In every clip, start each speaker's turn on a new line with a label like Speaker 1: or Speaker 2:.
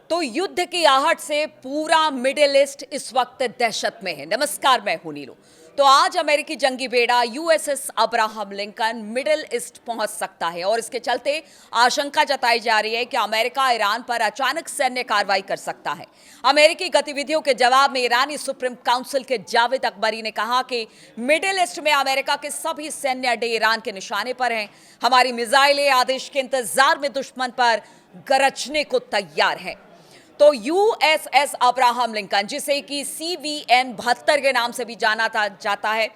Speaker 1: तो युद्ध की आहट से पूरा मिडिल ईस्ट इस वक्त दहशत में है। नमस्कार, मैं हूं नीलू। तो आज अमेरिकी जंगी बेड़ा USS Abraham Lincoln middle east पहुंच सकता है और इसके चलते आशंका जताई जा रही है कि अमेरिका ईरान पर अचानक सैन्य कार्रवाई कर सकता है। अमेरिकी गतिविधियों के जवाब में ईरानी सुप्रीम काउंसिल के जावेद अकबरी ने कहा कि मिडिल ईस्ट में अमेरिका के सभी सैन्य अड्डे ईरान के निशाने पर हैं। हमारी मिसाइलें आदेश के इंतजार में दुश्मन पर गरजने को तैयार हैं। तो यूएसएस अब्राहम लिंकन, जिसे कि CVN 72 के नाम से भी जाना जाता है,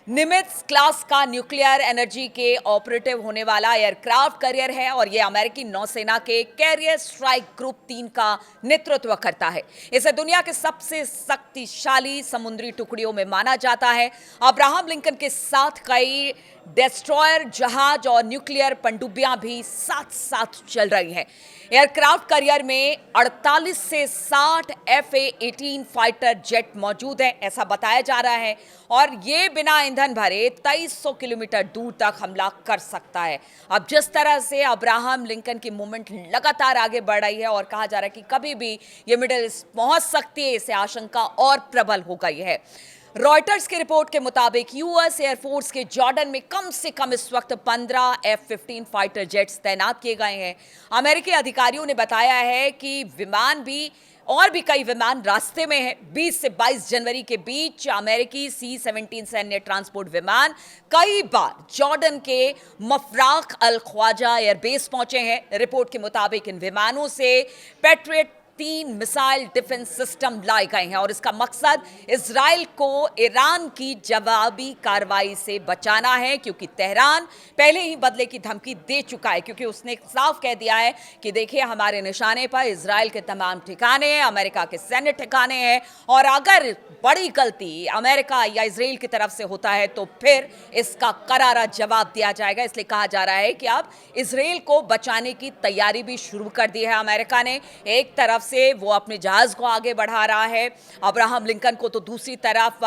Speaker 1: निमित्ज क्लास का न्यूक्लियर एनर्जी के ऑपरेटिव होने वाला एयरक्राफ्ट कैरियर है और यह अमेरिकी नौसेना के कैरियर स्ट्राइक ग्रुप 3 का नेतृत्व करता है। इसे दुनिया के सबसे शक्तिशाली समुद्री टुकड़ियों में माना जाता है। अब्राहम लिंकन के साथ कई डेस्ट्रॉयर, जहाज और न्यूक्लियर पनडुब्बियां भी साथ साथ चल रही हैं। एयरक्राफ्ट कैरियर में 48 से 60 F/A-18 फाइटर जेट मौजूद है, ऐसा बताया जा रहा है, और ये बिना ईंधन भरे 2300 किलोमीटर दूर तक हमला कर सकता है। अब जिस तरह से अब्राहम लिंकन की मूवमेंट लगातार आगे बढ़ रही है और कहा जा रहा है कि कभी भी ये मिडिल ईस्ट पहुंच सकती है, इससे आशंका और प्रबल हो गई है। रॉयटर्स की रिपोर्ट के मुताबिक यूएस एयरफोर्स के जॉर्डन में कम से कम इस वक्त 15 F-15 फाइटर जेट्स तैनात किए गए हैं। अमेरिकी अधिकारियों ने बताया है कि विमान भी और भी कई विमान रास्ते में हैं। 20 से 22 जनवरी के बीच अमेरिकी C-17 सैन्य ट्रांसपोर्ट विमान कई बार जॉर्डन के मफराक अल ख्वाजा एयरबेस पहुंचे हैं। रिपोर्ट के मुताबिक इन विमानों से पेट्रियट 3 मिसाइल डिफेंस सिस्टम लाए गए हैं और इसका मकसद इजराइल को ईरान की जवाबी कार्रवाई से बचाना है, क्योंकि तेहरान पहले ही बदले की धमकी दे चुका है, क्योंकि उसने साफ कह दिया है कि देखिए, हमारे निशाने पर इजराइल के तमाम ठिकाने हैं, अमेरिका के सैन्य ठिकाने हैं, और अगर बड़ी गलती अमेरिका या इजराइल की तरफ से होता है तो फिर इसका करारा जवाब दिया जाएगा। इसलिए कहा जा रहा है कि अब इजराइल को बचाने की तैयारी भी शुरू कर दी है अमेरिका ने। एक तरफ से वो अपने जहाज को आगे बढ़ा रहा है अब्राहम लिंकन को, तो दूसरी तरफ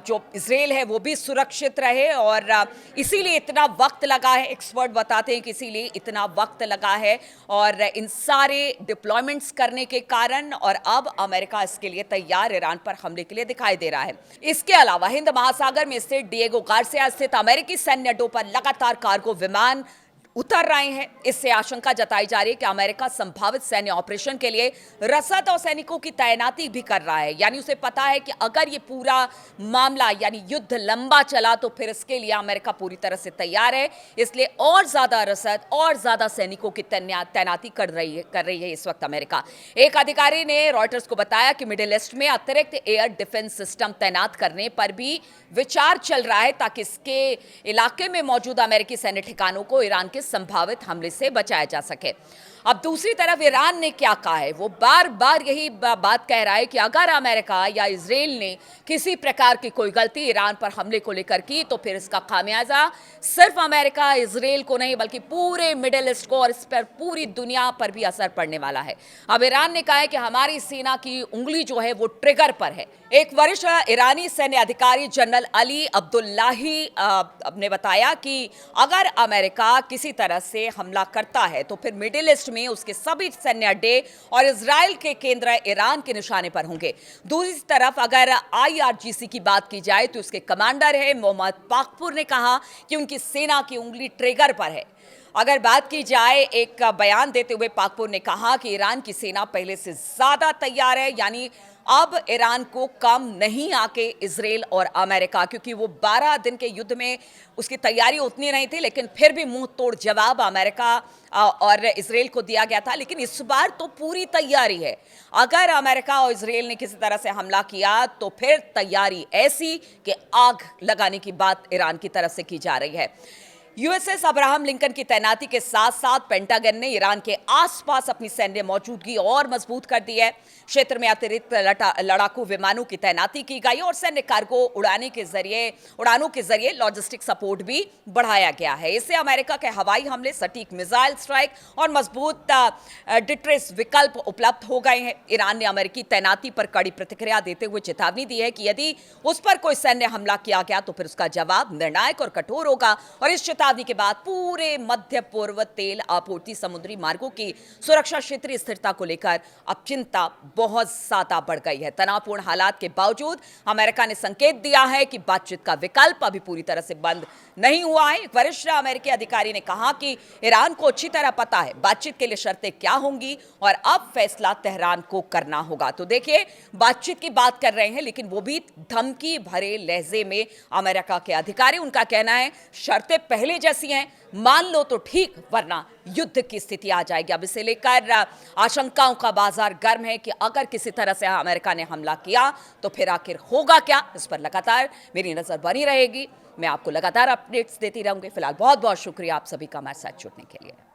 Speaker 1: जो इजराइल है वो भी सुरक्षित रहे, और इसीलिए इतना वक्त लगा है। एक्सपर्ट बताते हैं कि इसीलिए इतना वक्त लगा है और इन सारे डिप्लॉयमेंट्स करने के कारण, और अब अमेरिका इसके लिए तैयार ईरान पर हमले के लिए दिखाई दे रहा है। इसके अलावा हिंद महासागर में स्थित डिएगो गार्सिया स्थित अमेरिकी सैन्य अड्डों पर लगातार कार्गो विमान उतर रहे हैं। इससे आशंका जताई जा रही है कि अमेरिका संभावित सैन्य ऑपरेशन के लिए रसद और सैनिकों की तैनाती भी कर रहा है। यानी उसे पता है कि अगर ये पूरा मामला यानी युद्ध लंबा चला तो फिर इसके लिए अमेरिका पूरी तरह से तैयार है। इसलिए और ज्यादा रसद और ज्यादा सैनिकों की तैनाती कर रही है इस वक्त अमेरिका। एक अधिकारी ने रॉयटर्स को बताया कि मिडिल ईस्ट में अतिरिक्त एयर डिफेंस सिस्टम तैनात करने पर भी विचार चल रहा है, ताकि इसके इलाके में मौजूद अमेरिकी सैन्य ठिकानों को ईरान के संभावित हमले से बचाया जा सके। अब दूसरी तरफ ईरान ने क्या कहा है, वो बार बार यही बात कह रहा है कि अगर अमेरिका या इजराइल ने किसी प्रकार की कोई गलती ईरान पर हमले को लेकर की तो फिर इसका खामियाजा सिर्फ अमेरिका इजराइल को नहीं बल्कि पूरे मिडिल ईस्ट को और इस पर पूरी दुनिया पर भी असर पड़ने वाला है। अब ईरान ने कहा है कि हमारी सेना की उंगली जो है वो ट्रिगर पर है। एक वरिष्ठ ईरानी सैन्य अधिकारी जनरल अली अब्दुल्लाही ने बताया कि अगर अमेरिका किसी तरह से हमला करता है तो फिर मिडिल ईस्ट में उसके सभी सैन्य अड्डे और इजराइल के केंद्र ईरान के निशाने पर होंगे। दूसरी तरफ अगर IRGC की बात की जाए तो उसके कमांडर है मोहम्मद पाकपुर ने कहा कि उनकी सेना की उंगली ट्रिगर पर है। अगर बात की जाए, एक बयान देते हुए पाकपुर ने कहा कि ईरान की सेना पहले से ज्यादा तैयार है, यानी अब ईरान को कम नहीं आके इजराइल और अमेरिका, क्योंकि वो 12 दिन के युद्ध में उसकी तैयारी उतनी नहीं थी, लेकिन फिर भी मुंह तोड़ जवाब अमेरिका और इजराइल को दिया गया था। लेकिन इस बार तो पूरी तैयारी है। अगर अमेरिका और इजराइल ने किसी तरह से हमला किया तो फिर तैयारी ऐसी कि आग लगाने की बात ईरान की तरफ से की जा रही है। यूएसएस अब्राहम लिंकन की तैनाती के साथ साथ पेंटागन ने ईरान के आसपास अपनी सैन्य मौजूदगी और मजबूत कर दी है। क्षेत्र में अतिरिक्त लड़ाकू विमानों की तैनाती की गई और सैन्य कार्गो उड़ानों के जरिए लॉजिस्टिक सपोर्ट भी बढ़ाया गया है। इससे अमेरिका के हवाई हमले, सटीक मिसाइल स्ट्राइक और मजबूत डिट्रेस विकल्प उपलब्ध हो गए हैं। ईरान ने अमेरिकी तैनाती पर कड़ी प्रतिक्रिया देते हुए चेतावनी दी है कि यदि उस पर कोई सैन्य हमला किया गया तो फिर उसका जवाब निर्णायक और कठोर होगा, और इस चेतावनी के बाद पूरे मध्य पूर्व तेल आपूर्ति समुद्री मार्गों की सुरक्षा क्षेत्रीय स्थिरता को लेकर अब चिंता बहुत ज्यादा बढ़ गई है। तनावपूर्ण हालात के बावजूद अमेरिका ने संकेत दिया है कि बातचीत का विकल्प अभी पूरी तरह से बंद नहीं हुआ है। एक वरिष्ठ अमेरिकी अधिकारी ने कहा कि ईरान को अच्छी तरह पता है बातचीत के लिए शर्तें क्या होंगी और अब फैसला तेहरान को करना होगा। तो देखिए, बातचीत की बात कर रहे हैं, लेकिन वो भी धमकी भरे लहजे में अमेरिका के अधिकारी। उनका कहना है शर्तें पहले जैसी हैं, मान लो तो ठीक, वरना युद्ध की स्थिति आ जाएगी। अब इसे लेकर आशंकाओं का बाजार गर्म है कि अगर किसी तरह से अमेरिका ने हमला किया तो फिर आखिर होगा क्या। इस पर लगातार मेरी नजर बनी रहेगी। मैं आपको लगातार अपडेट्स देती रहूंगी। फिलहाल बहुत बहुत शुक्रिया आप सभी का हमारे साथ जुड़ने के लिए।